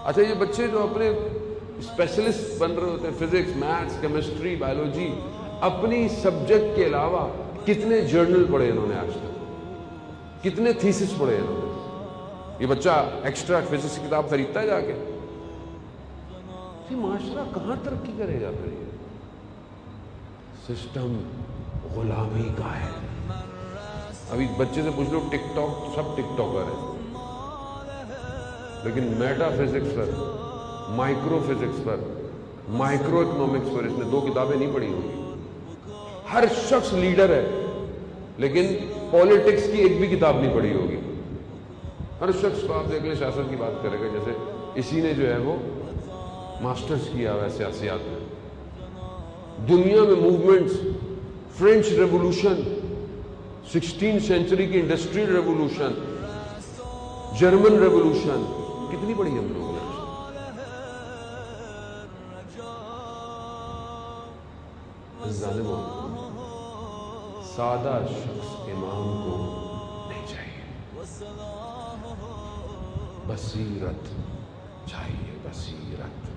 اچھا یہ بچے جو اپنے اسپیشلسٹ بن رہے ہوتے ہیں، فزکس، میتھس، کیمسٹری، بایولوجی، اپنی سبجیکٹ کے علاوہ کتنے جرنل پڑھے انہوں نے آج تک، کتنے تھیسس پڑھے انہوں نے؟ یہ بچہ ایکسٹرا فزکس کی کتاب خریدتا ہے جا کے؟ یہ معاشرہ کہاں ترقی کرے گا پھر؟ یہ سسٹم غلامی کا ہے۔ ابھی بچے سے پوچھ لو ٹک ٹاک، سب ٹک ٹاکر ہیں، لیکن میٹا فزکس پر، مائکرو فزکس پر، مائکرو اکنامکس پر اس نے 2 کتابیں نہیں پڑھی ہوگی۔ ہر شخص لیڈر ہے لیکن پالیٹکس کی ایک بھی کتاب نہیں پڑھی ہوگی۔ ہر شخص کو آپ دیکھ لیں سیاست کی بات کرے گا، جیسے اسی نے جو ہے وہ ماسٹرز کیا ہوا ہے سیاسیات میں۔ دنیا میں موومنٹس، فرینچ ریولوشن، 16 سینچری کی انڈسٹریل ریولوشن، جرمن ریولوشن، کتنی بڑی ہم لوگوں نے؟ ظالموں، سادہ شخص امام کو نہیں چاہیے، بصیرت چاہیے، بصیرت۔